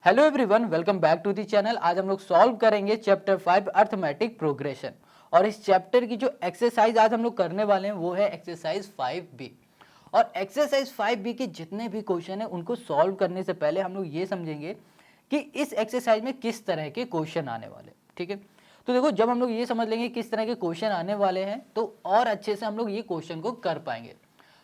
Hello everyone, welcome back to the channel. आज हम लोग सॉल्व करेंगे चैप्टर 5 अर्थमेटिक प्रोग्रेशन। और इस चैप्टर की जो एक्सरसाइज आज हम लोग करने वाले हैं वो है एक्सरसाइज 5B। और एक्सरसाइज 5B के जितने भी क्वेश्चन हैं उनको सॉल्व करने से पहले हम लोग ये समझेंगे कि इस एक्सरसाइज में किस तरह के क्वेश्चन आने वाले, ठीक है। तो देखो, जब हम लोग ये समझ लेंगे किस तरह के क्वेश्चन आने वाले हैं तो और अच्छे से हम लोग ये क्वेश्चन को कर पाएंगे।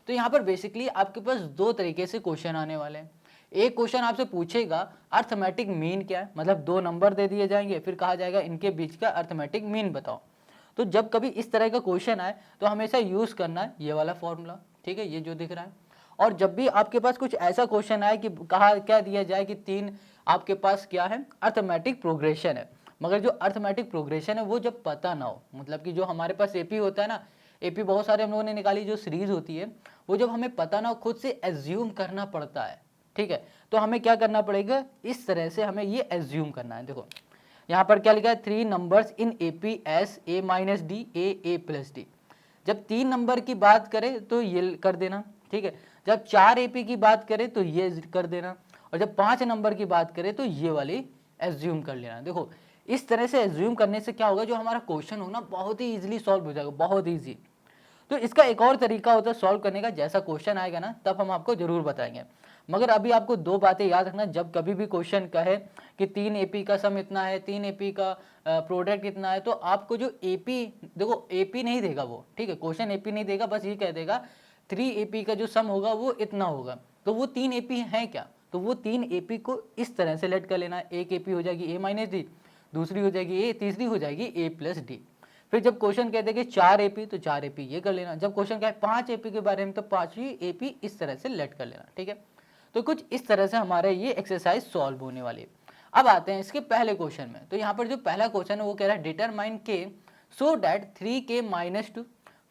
तो यहाँ पर बेसिकली आपके पास दो तरीके से क्वेश्चन आने वाले हैं। एक क्वेश्चन आपसे पूछेगा अर्थमेटिक मीन क्या है, मतलब दो नंबर दे दिए जाएंगे, फिर कहा जाएगा इनके बीच का अर्थमेटिक मीन बताओ। तो जब कभी इस तरह का क्वेश्चन आए तो हमेशा यूज करना है ये वाला फॉर्मूला, ठीक है, ये जो दिख रहा है। और जब भी आपके पास कुछ ऐसा क्वेश्चन आए कि कहा क्या दिया जाए कि तीन आपके पास क्या है, अर्थमेटिक प्रोग्रेशन है, मगर जो अर्थमेटिक प्रोग्रेशन है वो जब पता ना हो, मतलब कि जो हमारे पास एपी होता है ना, एपी बहुत सारे हम लोगों ने निकाली जो सीरीज होती है, वो जब हमें पता ना हो खुद से एज्यूम करना पड़ता है, ठीक है। तो हमें क्या करना पड़ेगा, इस तरह से हमें ये एज्यूम करना है। देखो यहाँ पर क्या लिखा है, 3 numbers in AP S A minus D A plus D. जब 3 नंबर की बात करें तो ये कर देना, ठीक है। जब 4 एपी की बात करें तो ये कर देना, और जब 5 नंबर की बात करें तो ये वाली एज्यूम कर लेना। देखो इस तरह से एज्यूम करने से क्या होगा, जो हमारा क्वेश्चन होगा ना बहुत ही इजीली सॉल्व हो जाएगा, बहुत ईजी। तो इसका एक और तरीका होता है सॉल्व करने का, जैसा क्वेश्चन आएगा ना तब हम आपको जरूर बताएंगे। मगर अभी आपको दो बातें याद रखना, जब कभी भी क्वेश्चन कहे कि 3 एपी का सम इतना है, 3 एपी का प्रोडक्ट इतना है, तो आपको जो एपी, देखो एपी नहीं देगा वो, ठीक है, क्वेश्चन एपी नहीं देगा, बस ये कह देगा 3 एपी का जो सम होगा वो इतना होगा। तो वो 3 एपी है क्या, तो वो 3 एपी को इस तरह से लेट कर लेना। एक एपी हो जाएगी ए माइनस डी, दूसरी हो जाएगी ए, तीसरी हो जाएगी ए प्लस डी। फिर जब क्वेश्चन कहते हैं कि 4 एपी तो 4 एपी ये कर लेना। जब क्वेश्चन कहे 5 एपी के बारे में तो 5 ही एपी इस तरह से लेट कर लेना, ठीक है। तो कुछ इस तरह से हमारे ये एक्सरसाइज सॉल्व होने वाली है। अब आते हैं इसके पहले क्वेश्चन में। तो यहाँ पर जो पहला क्वेश्चन है वो कह रहा है डिटरमाइन के so that 3k minus 2,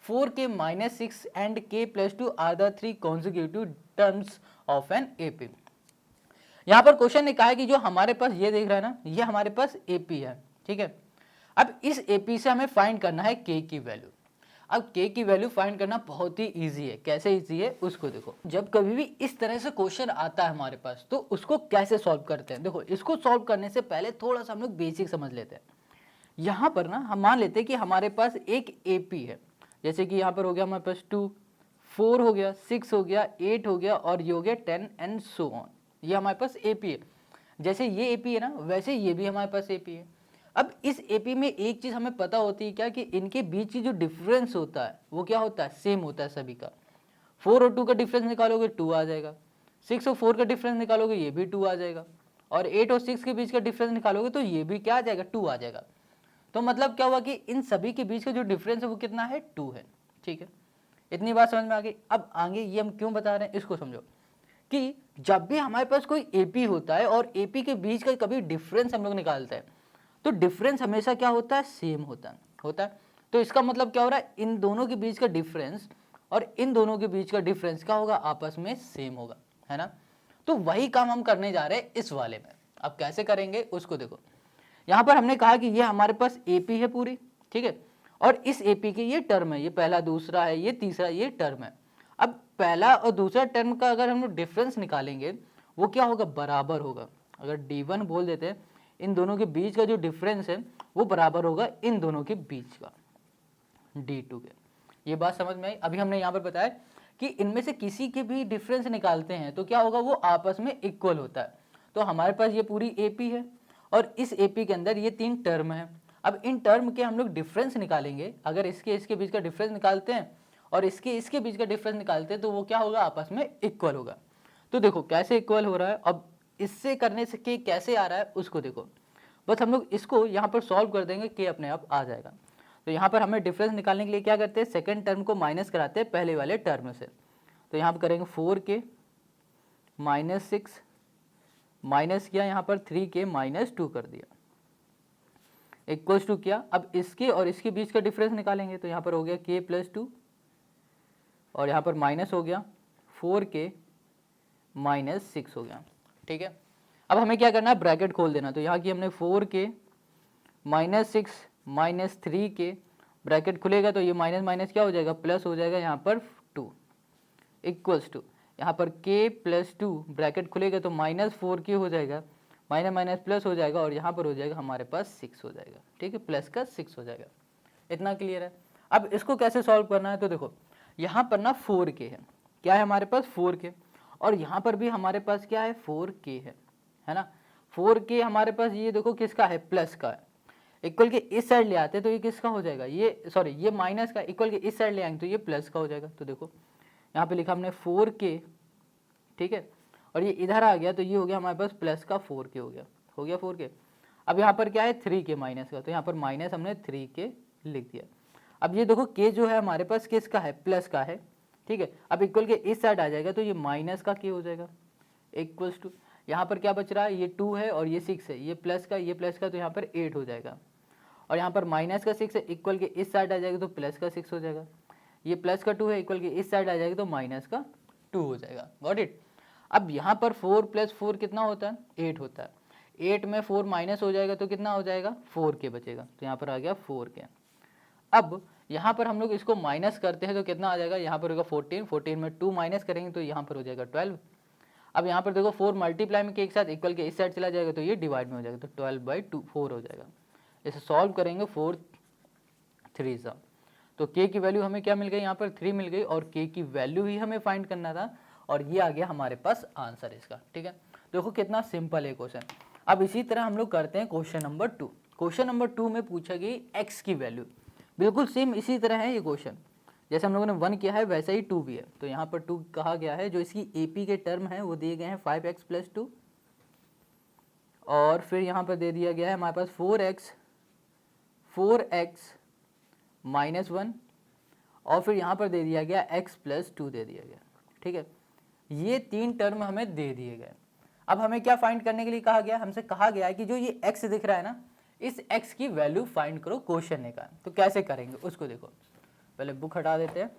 4k minus 6 and k plus 2 are the 3 consecutive terms of an AP. यहाँ पर क्वेश्चन ने कहा है कि जो हमारे पास ये देख रहा है ना, ये हमारे पास एपी है, ठीक है। अब इस एपी से हमें फाइंड करना है के की वैल्यू। अब के की वैल्यू फाइंड करना बहुत ही इजी है। कैसे इजी है उसको देखो। जब कभी भी इस तरह से क्वेश्चन आता है हमारे पास तो उसको कैसे सॉल्व करते हैं, देखो इसको सॉल्व करने से पहले थोड़ा सा हम लोग बेसिक समझ लेते हैं। यहाँ पर ना हम मान लेते हैं कि हमारे पास एक एपी है, जैसे कि यहाँ पर हो गया हमारे पास 2, 4 हो गया, 6 हो गया, 8 हो गया और ये हो गया 10 एंड सो ऑन। ये हमारे पास एपी है। जैसे ये एपी है ना वैसे ये भी हमारे पास एपी है। अब इस एपी में एक चीज हमें पता होती है क्या, कि इनके बीच की जो डिफरेंस होता है वो क्या होता है, सेम होता है सभी का। 4 और 2 का डिफरेंस निकालोगे 2 आ जाएगा, 6 और 4 का डिफरेंस निकालोगे ये भी 2 आ जाएगा, और 8 और 6 के बीच का डिफरेंस निकालोगे तो ये भी क्या आ जाएगा, 2 आ जाएगा। तो मतलब क्या हुआ कि इन सभी के बीच का जो डिफरेंस है वो कितना है, 2 है, ठीक है। इतनी बात समझ में आ गई। अब आगे ये हम क्यों बता रहे हैं इसको समझो, कि जब भी हमारे पास कोई एपी होता है और एपी के बीच का कभी डिफरेंस हम लोग निकालते हैं तो डिफरेंस हमेशा क्या होता है, सेम होता है। तो इसका मतलब क्या हो रहा है, इन दोनों के बीच का डिफरेंस और इन दोनों के बीच का डिफरेंस क्या होगा, आपस में सेम होगा, है ना। तो वही काम हम करने जा रहे हैं इस वाले में। अब कैसे करेंगे उसको देखो। यहाँ पर हमने कहा कि ये हमारे पास एपी है पूरी, ठीक है, और इस एपी के ये टर्म है, ये पहला, दूसरा है, ये तीसरा, ये टर्म है। अब पहला और दूसरा टर्म का अगर हम लोग डिफरेंस निकालेंगे वो क्या होगा, बराबर होगा। अगर D1 बोल देते हैं, इन दोनों के बीच का जो डिफरेंस है वो बराबर होगा इन दोनों के बीच का, D2 के। ये बात समझ में आई। अभी हमने यहाँ पर बताया कि इनमें से किसी के भी डिफरेंस निकालते हैं तो क्या होगा, वो आपस में इक्वल होता है। तो हमारे पास ये पूरी एपी है और इस एपी के अंदर ये 3 टर्म है। अब इन टर्म के हम लोग डिफरेंस निकालेंगे। अगर इसके इसके बीच का डिफरेंस निकालते हैं और इसके इसके बीच का डिफरेंस निकालते हैं तो वो क्या होगा, आपस में इक्वल होगा। तो देखो कैसे इक्वल हो रहा है। अब इससे करने से के कैसे आ रहा है उसको देखो। बस हम लोग इसको यहाँ पर सॉल्व कर देंगे, के अपने आप आ जाएगा। तो यहाँ पर हमें डिफरेंस निकालने के लिए क्या करते हैं, सेकंड टर्म को माइनस कराते हैं पहले वाले टर्म से। तो यहाँ पर करेंगे 4k माइनस 6 माइनस किया, यहाँ पर 3k माइनस 2 कर दिया, इक्वल्स टू किया। अब इसके और इसके बीच का डिफरेंस निकालेंगे तो यहाँ पर हो गया k प्लस 2 और यहाँ पर माइनस हो गया 4k माइनस 6 हो गया, ठीक है। अब हमें क्या करना है, ब्रैकेट खोल देना। तो यहाँ की हमने 4k minus 6 minus 3k, bracket खुलेगा तो ये माइनस माइनस क्या हो जाएगा, प्लस हो जाएगा, यहाँ पर 2 इक्वल्स टू यहाँ पर k प्लस 2 ब्रैकेट खुलेगा तो माइनस 4k हो जाएगा, माइनस माइनस प्लस हो जाएगा और यहाँ पर हो जाएगा हमारे पास 6 हो जाएगा, ठीक है, प्लस का 6 हो जाएगा। इतना क्लियर है। अब इसको कैसे सॉल्व करना है, तो देखो यहाँ पर ना 4k है, क्या है हमारे पास 4k, और यहाँ पर भी हमारे पास क्या है 4k है ना। 4k हमारे पास ये देखो किसका है, प्लस का है, इक्वल के इस साइड ले आते तो ये किसका हो जाएगा, ये सॉरी ये माइनस का, इक्वल के इस साइड ले आएंगे तो ये प्लस का हो जाएगा। तो देखो यहाँ पे लिखा हमने 4k, ठीक है, और ये इधर आ गया तो ये हो गया हमारे पास प्लस का 4k हो गया 4k। अब यहाँ पर क्या है 3k माइनस का, तो यहाँ पर माइनस हमने 3k लिख दिया। अब ये देखो k जो है हमारे पास किसका है, प्लस का है, ठीक है। अब इक्वल के इस साइड आ जाएगा तो ये माइनस का k हो जाएगा, इक्वल्स टू यहाँ पर क्या बच रहा है, ये 2 है और ये 6 है, ये प्लस का तो यहाँ पर 8 हो जाएगा, और यहाँ पर माइनस का 6 है, इक्वल के इस साइड आ जाएगा तो प्लस का 6 हो जाएगा, ये प्लस का 2 है, इक्वल के इस साइड आ जाएगा तो माइनस का 2 हो जाएगा। Got it. अब यहाँ पर 4 + 4 कितना होता है, 8 होता है, 8 में 4 माइनस हो जाएगा तो कितना हो जाएगा, 4k बचेगा, तो यहाँ पर आ गया 4k। अब यहाँ पर हम लोग इसको माइनस करते हैं तो कितना आ जाएगा, यहाँ पर होगा 14, 14 में 2 माइनस करेंगे तो यहाँ पर हो जाएगा 12। अब यहाँ पर देखो 4 मल्टीप्लाई में के एक साथ इक्वल के इस साइड चला जाएगा तो ये डिवाइड में हो जाएगा, तो 12/2 4 हो जाएगा। इसे सॉल्व करेंगे 4 3 सा, तो k की वैल्यू हमें क्या मिल गई, यहाँ पर 3 मिल गई, और k की वैल्यू ही हमें फाइंड करना था, और ये आ गया हमारे पास आंसर इसका, ठीक है। देखो कितना सिंपल है क्वेश्चन। अब इसी तरह हम लोग करते हैं क्वेश्चन नंबर 2। क्वेश्चन नंबर 2 में पूछा गई x की वैल्यू, बिल्कुल सेम इसी तरह है ये क्वेश्चन, जैसे हम लोगों ने 1 किया है वैसा ही 2 भी है। तो यहाँ पर 2 कहा गया है, जो इसकी AP के टर्म है वो दिए गए हैं 5x + 2, और फिर यहाँ पर दे दिया गया है हमारे पास 4x -1, और फिर यहाँ पर दे दिया गया x + 2 दे दिया गया, ठीक है। ये 3 टर्म हमें दे दिए गए। अब हमें क्या फाइंड करने के लिए कहा गया, हमसे कहा गया है कि जो ये x दिख रहा है ना, इस x की वैल्यू फाइंड करो क्वेश्चन ने का। तो कैसे करेंगे उसको देखो, पहले बुक हटा देते हैं।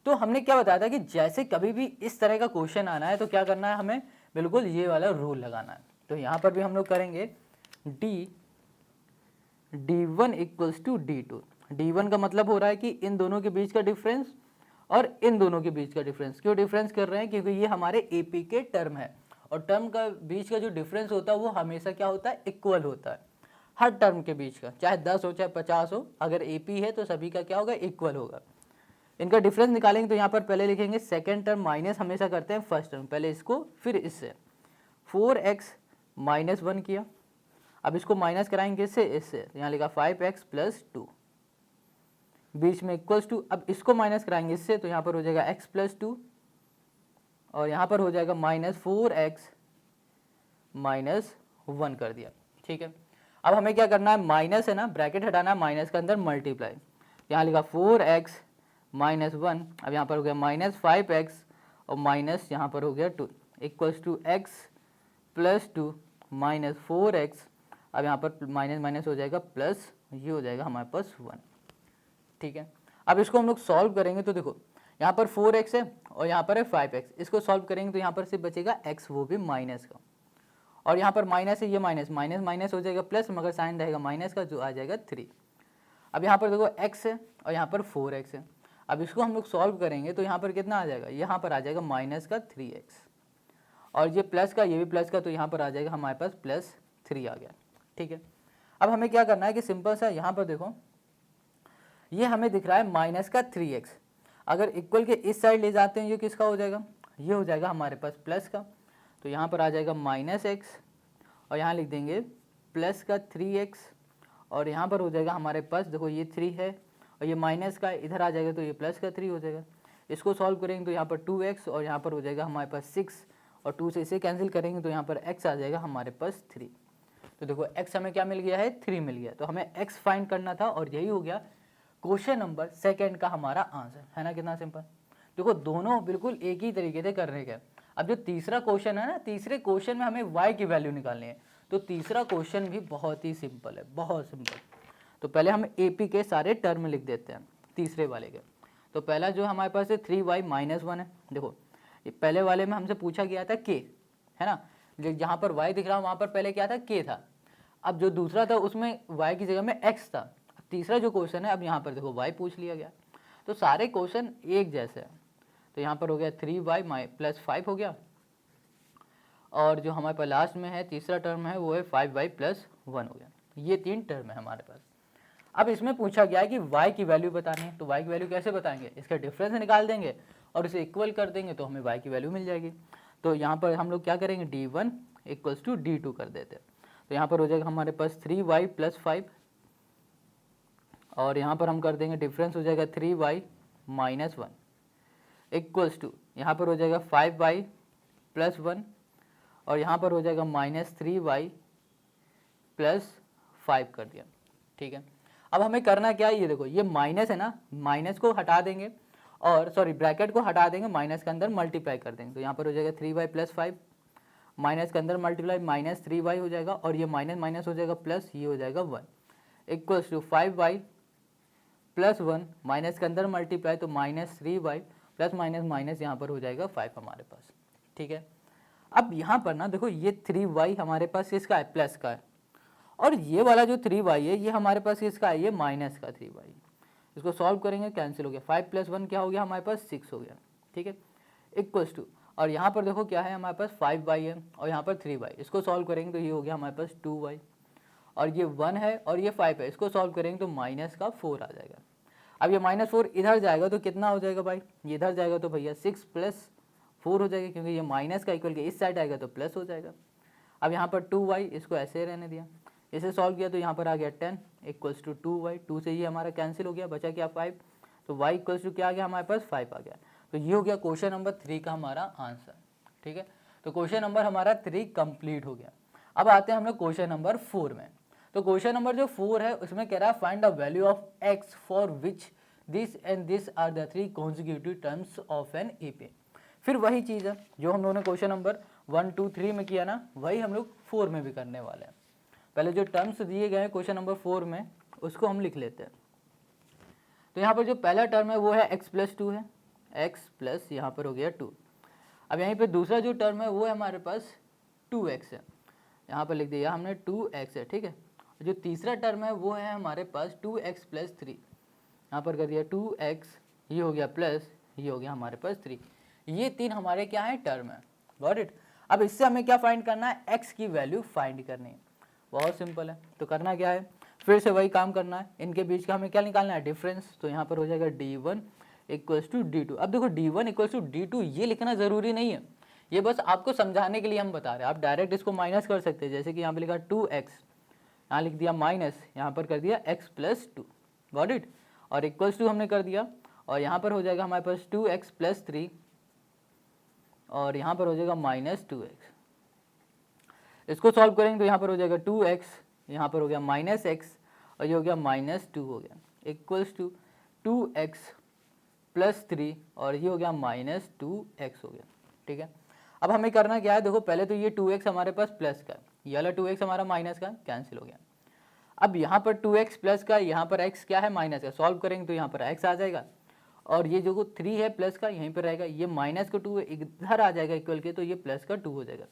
तो हमने क्या बताया था कि जैसे कभी भी इस तरह का क्वेश्चन आना है तो क्या करना है, हमें बिल्कुल ये वाला रूल लगाना है। तो यहाँ पर भी हम लोग करेंगे d1 = d2। d1 का मतलब हो रहा है कि इन दोनों के बीच का डिफरेंस और इन दोनों के बीच का डिफरेंस। क्यों डिफरेंस कर रहे हैं, क्योंकि ये हमारे AP के टर्म है, और टर्म का बीच का जो डिफरेंस होता है वो हमेशा क्या होता है, इक्वल होता है। हर टर्म के बीच का, चाहे 10 हो चाहे 50 हो, अगर AP है तो सभी का क्या होगा, इक्वल होगा। इनका डिफरेंस निकालेंगे तो यहाँ पर पहले लिखेंगे सेकेंड टर्म माइनस हमेशा करते हैं फर्स्ट टर्म, पहले इसको फिर इससे। 4x -1 किया, अब इसको माइनस कराएंगे इससे, यहाँ लिखा 5x + 2, बीच में इक्वल्स टू। अब इसको माइनस कराएंगे इससे, तो यहाँ पर हो जाएगा x + 2, और यहाँ पर हो जाएगा -4x -1 कर दिया, ठीक है। अब हमें क्या करना है, माइनस है ना, ब्रैकेट हटाना है, माइनस के अंदर मल्टीप्लाई, यहाँ लिखा 4x -1, अब यहाँ पर हो गया -5x, और माइनस यहाँ पर हो गया 2, इक्वल्स टू x + 2 -4x, अब यहाँ पर माइनस माइनस हो जाएगा प्लस, ये हो जाएगा हमारे पास 1, ठीक है। अब इसको हम लोग सॉल्व करेंगे तो देखो यहाँ पर 4x है और यहाँ पर है 5x, इसको सॉल्व करेंगे तो यहाँ पर सिर्फ बचेगा x, वो भी माइनस का, और यहाँ पर माइनस है, ये माइनस माइनस माइनस हो जाएगा प्लस, मगर साइन रहेगा माइनस का, जो आ जाएगा 3। अब यहाँ पर देखो x है और यहाँ पर 4x है, अब इसको हम लोग सॉल्व करेंगे तो यहाँ पर कितना आ जाएगा, यहाँ पर आ जाएगा माइनस का 3x, और ये प्लस का, ये भी प्लस का, तो यहाँ पर आ जाएगा हमारे पास +3 आ गया, ठीक है। अब हमें क्या करना है कि सिंपल सा, यहाँ पर देखो ये हमें दिख रहा है माइनस का 3x, अगर इक्वल के इस साइड ले जाते हैं ये किसका हो जाएगा, ये हो जाएगा हमारे पास प्लस का, तो यहाँ पर आ जाएगा -x, और यहाँ लिख देंगे प्लस का 3x, और यहाँ पर हो जाएगा हमारे पास, देखो ये 3 है और ये माइनस का इधर आ जाएगा तो ये प्लस का 3 हो जाएगा। इसको सॉल्व करेंगे तो यहाँ पर 2x, और यहाँ पर हो जाएगा हमारे पास 6, और 2 से इसे कैंसिल करेंगे तो यहाँ पर x आ जाएगा हमारे पास 3। तो देखो x हमें क्या मिल गया है, 3 मिल गया, तो हमें x फाइंड करना था, और यही हो गया क्वेश्चन नंबर 2 का हमारा आंसर, है ना, कितना सिंपल। देखो दोनों बिल्कुल एक ही तरीके से करने का। अब जो तीसरा क्वेश्चन है ना, तीसरे क्वेश्चन में हमें y की वैल्यू निकालनी है, तो तीसरा क्वेश्चन भी बहुत ही सिंपल है, बहुत सिंपल। तो पहले हम AP के सारे टर्म लिख देते हैं तीसरे वाले के। तो पहला जो हमारे पास है 3y -1 है, देखो ये पहले वाले में हमसे पूछा गया था k, है ना, जहाँ पर y दिख रहा है वहाँ पर पहले क्या था, k था। अब जो दूसरा था उसमें y की जगह में x था। तीसरा जो क्वेश्चन है, अब यहाँ पर देखो y पूछ लिया गया, तो सारे क्वेश्चन एक जैसे हैं। तो यहाँ पर हो गया 3y + 5 हो गया, और जो हमारे पास लास्ट में है तीसरा टर्म है वो है 5y + 1 हो गया। ये 3 टर्म है हमारे पास। अब इसमें पूछा गया है कि y की वैल्यू बतानी है, तो y की वैल्यू कैसे बताएंगे, इसका डिफरेंस निकाल देंगे और इसे इक्वल कर देंगे तो हमें y की वैल्यू मिल जाएगी। तो यहाँ पर हम लोग क्या करेंगे, d1 = d2 कर देते हैं। तो यहाँ पर हो जाएगा हमारे पास 3y + 5 और यहाँ पर हम कर देंगे डिफरेंस हो जाएगा 3y - 1 इक्वल्स टू यहाँ पर हो जाएगा 5y + 1 और यहाँ पर हो जाएगा -3y + 5 कर दिया। ठीक है, अब हमें करना क्या है, ये देखो ये माइनस है ना, माइनस को हटा देंगे और सॉरी ब्रैकेट को हटा देंगे, माइनस के अंदर मल्टीप्लाई कर देंगे। तो यहाँ पर हो जाएगा 3y + 5 माइनस के अंदर मल्टीप्लाई -3y हो जाएगा और ये माइनस माइनस हो जाएगा प्लस, ये हो जाएगा 1 इक्वल्स टू 5y + 1 माइनस के अंदर मल्टीप्लाई तो -3y प्लस माइनस माइनस यहाँ पर हो जाएगा 5 हमारे पास। ठीक है, अब यहाँ पर ना देखो ये 3y हमारे पास किसका है, प्लस का है और ये वाला जो 3y है ये हमारे पास किसका है, ये माइनस का 3y। इसको सॉल्व करेंगे कैंसिल हो गया, 5 + 1 क्या हो गया हमारे पास 6 हो गया। ठीक है, इक्वल्स टू और यहाँ पर देखो क्या है हमारे पास 5y है और यहाँ पर 3y, इसको सॉल्व करेंगे तो ये हो गया हमारे पास 2y और ये 1 है और ये 5 है, इसको सॉल्व करेंगे तो -4 आ जाएगा। अब ये -4 इधर जाएगा तो कितना हो जाएगा भाई, ये इधर जाएगा तो भैया 6 + 4 हो जाएगा क्योंकि ये माइनस का इक्वल के इस साइड आएगा तो प्लस हो जाएगा। अब यहाँ पर 2y, इसको ऐसे रहने दिया, इसे सॉल्व किया तो यहाँ पर आ गया 10 = 2y, 2 से ये हमारा कैंसिल हो गया, बचा क्या 5, तो y = क्या आ गया हमारे पास 5 आ गया। तो ये हो गया क्वेश्चन नंबर 3 का हमारा आंसर। ठीक है, तो क्वेश्चन नंबर हमारा 3 कंप्लीट हो गया। अब आते हैं हम लोग क्वेश्चन नंबर 4 में। तो क्वेश्चन नंबर जो 4 है उसमें कह रहा है find the value of x for which this and this are the 3 consecutive terms of an AP. फिर वही चीज़ है जो हम लोगों ने क्वेश्चन नंबर 1, 2, 3 में किया ना, वही हम लोग 4 में भी करने वाले हैं। पहले जो टर्म्स दिए गए हैं क्वेश्चन नंबर 4 में उसको हम लिख लेते हैं। तो यहाँ पर जो पहला टर्म है वो है x + 2 है, x प्लस यहाँ पर हो गया 2। अब यहीं पे दूसरा जो टर्म है वो है हमारे पास 2x है, यहाँ पर लिख दिया हमने 2x है। ठीक है, जो तीसरा टर्म है वो है हमारे पास 2x + 3, यहाँ पर कर दिया 2x, ये हो गया प्लस, ये हो गया हमारे पास 3। ये 3 हमारे क्या है, टर्म है। Got it. अब इससे हमें क्या फाइंड करना है, x की वैल्यू फाइंड करनी है। बहुत सिंपल है, तो करना क्या है, फिर से वही काम करना है, इनके बीच का हमें क्या निकालना है, डिफरेंस। तो यहाँ पर हो जाएगा d1 = d2। अब देखो d1 = d2 ये लिखना ज़रूरी नहीं है, ये बस आपको समझाने के लिए हम बता रहे हैं। आप डायरेक्ट इसको माइनस कर सकते हैं, जैसे कि यहाँ पे लिखा 2x, यहाँ लिख दिया माइनस, यहाँ पर कर दिया x + 2। गॉट इट, और = हमने कर दिया और यहाँ पर हो जाएगा हमारे पास 2x + 3 और यहाँ पर हो जाएगा -2x। इसको सॉल्व करेंगे तो यहाँ पर हो जाएगा 2x, यहाँ पर हो गया -x और ये हो गया -2 हो गया, = 2x + 3 और ये हो गया -2x हो गया। ठीक है, अब हमें करना क्या है, देखो पहले तो ये 2x हमारे पास प्लस का, ये वाला 2x हमारा माइनस का, कैंसिल हो गया। अब यहाँ पर 2x प्लस का, यहाँ पर x क्या है, माइनस का, सॉल्व करेंगे तो यहाँ पर x आ जाएगा और ये जो 3 है प्लस का यहीं पर रहेगा, ये माइनस का 2 इधर आ जाएगा इक्वल के, तो ये प्लस का 2 हो जाएगा।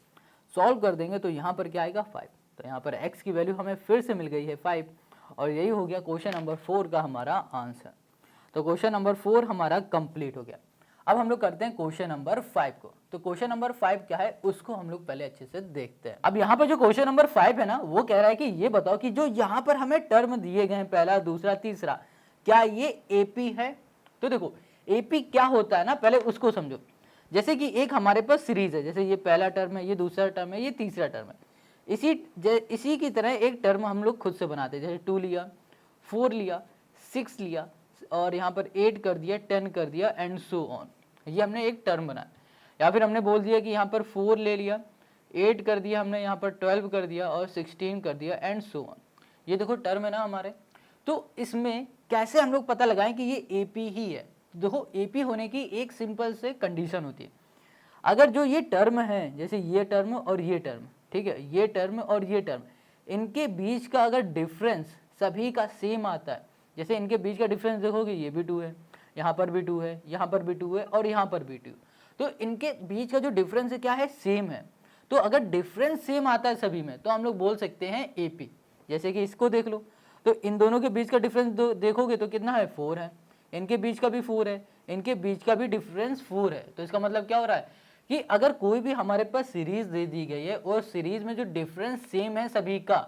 सॉल्व कर देंगे तो यहाँ पर क्या आएगा 5, तो यहाँ पर x की वैल्यू हमें फिर से मिल गई है 5 और यही हो गया क्वेश्चन नंबर 4 का हमारा आंसर। तो क्वेश्चन नंबर 4 हमारा कंप्लीट हो गया। अब हम लोग करते हैं क्वेश्चन नंबर 5 को। तो क्वेश्चन नंबर 5 क्या है उसको हम लोग पहले अच्छे से देखते हैं। अब यहाँ पर जो क्वेश्चन नंबर 5 है ना, वो कह रहा है कि ये बताओ कि जो यहाँ पर हमें टर्म दिए गए हैं पहला, दूसरा, तीसरा, क्या ये एपी है। तो देखो एपी क्या होता है ना, पहले उसको समझो। जैसे कि एक हमारे पास सीरीज है, जैसे ये पहला टर्म है, ये दूसरा टर्म है, ये तीसरा टर्म है, इसी की तरह एक टर्म हम लोग खुद से बनाते हैं। जैसे 2 लिया, 4 लिया, 6 लिया और यहाँ पर 8 कर दिया, 10 कर दिया एंड सो ऑन, ये हमने एक टर्म बनाया। या फिर हमने बोल दिया कि यहाँ पर 4 ले लिया, 8 कर दिया हमने, यहाँ पर 12 कर दिया और 16 कर दिया एंड सो ऑन। ये देखो टर्म है ना हमारे। तो इसमें कैसे हम लोग पता लगाएं कि ये एपी ही है। देखो एपी होने की एक सिंपल से कंडीशन होती है, अगर जो ये टर्म है, जैसे ये टर्म और ये टर्म, ठीक है, ये टर्म और ये टर्म, इनके बीच का अगर डिफरेंस सभी का सेम आता है, जैसे इनके बीच का डिफरेंस देखोगे ये भी 2 है, यहाँ पर भी 2 है, यहाँ पर भी 2 है और यहाँ पर भी 2, तो इनके बीच का जो डिफरेंस है क्या है, सेम है। तो अगर डिफरेंस सेम आता है सभी में तो हम लोग बोल सकते हैं एपी। जैसे कि इसको देख लो, तो इन दोनों के बीच का डिफरेंस देखोगे तो कितना है, 4 है, इनके बीच का भी 4 है, इनके बीच का भी डिफरेंस 4 है। तो इसका मतलब क्या हो रहा है कि अगर कोई भी हमारे पास सीरीज दे दी गई है और सीरीज में जो डिफरेंस सेम है सभी का,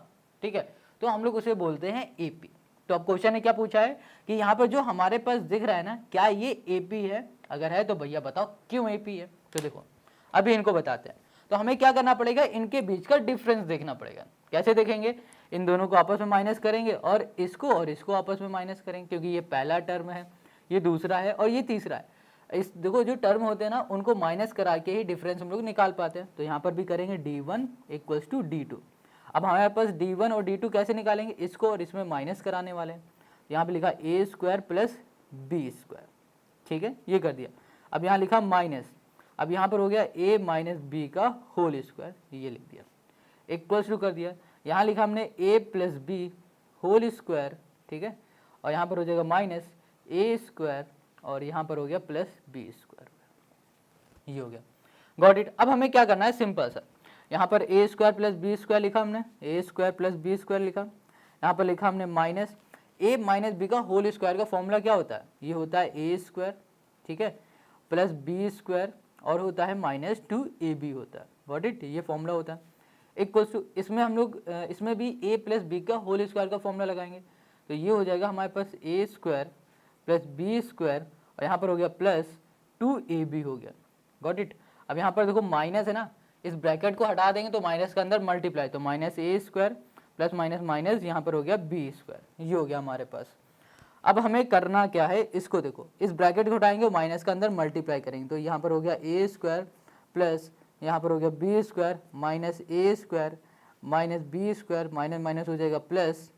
ठीक है, तो हम लोग उसे बोलते हैं एपी। तो अब क्वेश्चन ने क्या पूछा है कि यहाँ पर जो हमारे पास दिख रहा है ना, क्या ये एपी है? अगर है तो भैया बताओ क्यों एपी है। तो देखो अभी इनको बताते हैं। तो हमें क्या करना पड़ेगा, इनके बीच का डिफरेंस देखना पड़ेगा। कैसे देखेंगे, इन दोनों को आपस में माइनस करेंगे और इसको आपस में माइनस करेंगे, क्योंकि ये पहला टर्म है, ये दूसरा है और ये तीसरा है। इस देखो जो टर्म होते हैं ना, उनको माइनस करा के ही डिफरेंस हम लोग निकाल पाते हैं। तो यहाँ पर भी करेंगे d1 इक्वल्स टू d2। अब हमारे पास d1 और d2 कैसे निकालेंगे, इसको और इसमें माइनस कराने वाले हैं। यहाँ पे लिखा a square plus B square, ठीक है, ये कर दिया। अब यहाँ लिखा माइनस, अब यहाँ पर हो गया a माइनस बी का होल स्क्वायर, ये लिख दिया, इक्वल्स टू कर दिया। यहाँ लिखा हमने a plus B whole square, ठीक है, और यहाँ पर हो जाएगा माइनस a स्क्वायर और यहाँ पर हो गया प्लस बी स्क्वायर, ये हो गया। Got it. अब हमें क्या करना है, सिंपल सा, यहाँ पर a square plus B square लिखा हमने, a square plus B square लिखा, यहाँ पर लिखा हमने माइनस a माइनस बी का होल स्क्वायर का फॉर्मूला क्या होता है, ये होता है a स्क्वायर, ठीक है, प्लस बी स्क्वायर और होता है माइनस 2ab होता है। गॉट इट, ये फॉर्मूला होता है। इक्वल्स टू, इसमें हम लोग इसमें भी a प्लस बी का होल स्क्वायर का फॉर्मूला लगाएंगे, तो ये हो जाएगा हमारे पास a square plus B square और यहाँ पर हो गया प्लस 2ab हो गया। Got it. अब यहाँ पर देखो माइनस है ना, इस ब्रैकेट को हटा देंगे तो माइनस के अंदर मल्टीप्लाई, तो minus a square plus minus minus यहाँ पर हो गया बी स्क्वायर, ये हो गया हमारे पास। अब हमें करना क्या है, इसको देखो, इस ब्रैकेट को हटाएंगे और माइनस के अंदर मल्टीप्लाई करेंगे, तो यहाँ पर हो गया a स्क्वायर प्लस यहाँ पर हो गया B square minus a square minus B square, minus minus हो जाएगा प्लस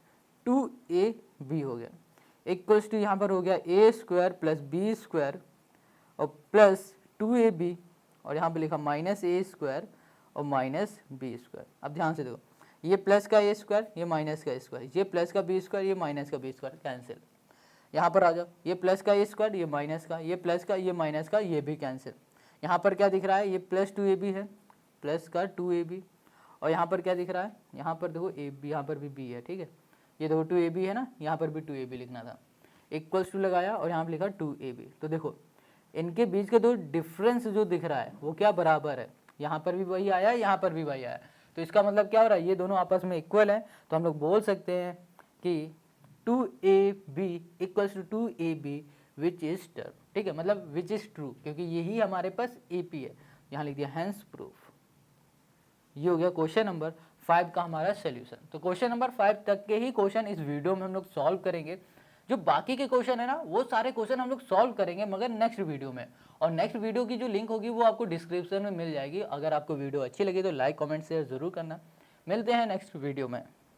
2ab हो गया, इक्वल्स टू यहाँ पर हो गया a square plus B square और प्लस 2ab और यहाँ पे लिखा माइनस a स्क्वायर और माइनस बी स्क्वायर। अब ध्यान से देखो, ये प्लस का a स्क्वायर, ये माइनस का स्क्वायर, ये प्लस का बी स्क्वायर, ये माइनस का बी स्क्वायर, कैंसिल। यहाँ पर आ जाओ, ये प्लस का a स्क्वायर, ये माइनस का, ये प्लस का, ये माइनस का, ये भी कैंसिल। यहाँ पर क्या दिख रहा है, ये प्लस 2ab है, प्लस का 2ab और यहाँ पर क्या दिख रहा है, यहाँ पर देखो ab, यहाँ पर भी b है, ठीक है, ये देखो 2ab है ना, यहाँ पर भी 2ab लिखना था, इक्वल्स टू लगाया और यहाँ पर लिखा 2ab। तो देखो इनके बीच का जो डिफरेंस जो दिख रहा है वो क्या बराबर है, यहाँ पर भी वही आया, यहाँ पर भी वही आया, तो इसका मतलब क्या हो रहा है, ये दोनों आपस में इक्वल है। तो हम लोग बोल सकते हैं कि 2ab equals to 2ab which is term, ठीक है, मतलब विच इज ट्रू, क्योंकि यही हमारे पास AP है, यहाँ लिख दिया हैंस प्रूफ। ये हो गया क्वेश्चन नंबर 5 का हमारा सोल्यूशन। तो क्वेश्चन नंबर 5 तक के ही क्वेश्चन इस वीडियो में हम लोग सॉल्व करेंगे। जो बाकी के क्वेश्चन है ना, वो सारे क्वेश्चन हम लोग सॉल्व करेंगे मगर नेक्स्ट वीडियो में, और नेक्स्ट वीडियो की जो लिंक होगी वो आपको डिस्क्रिप्शन में मिल जाएगी। अगर आपको वीडियो अच्छी लगी तो लाइक कमेंट शेयर जरूर करना। मिलते हैं नेक्स्ट वीडियो में।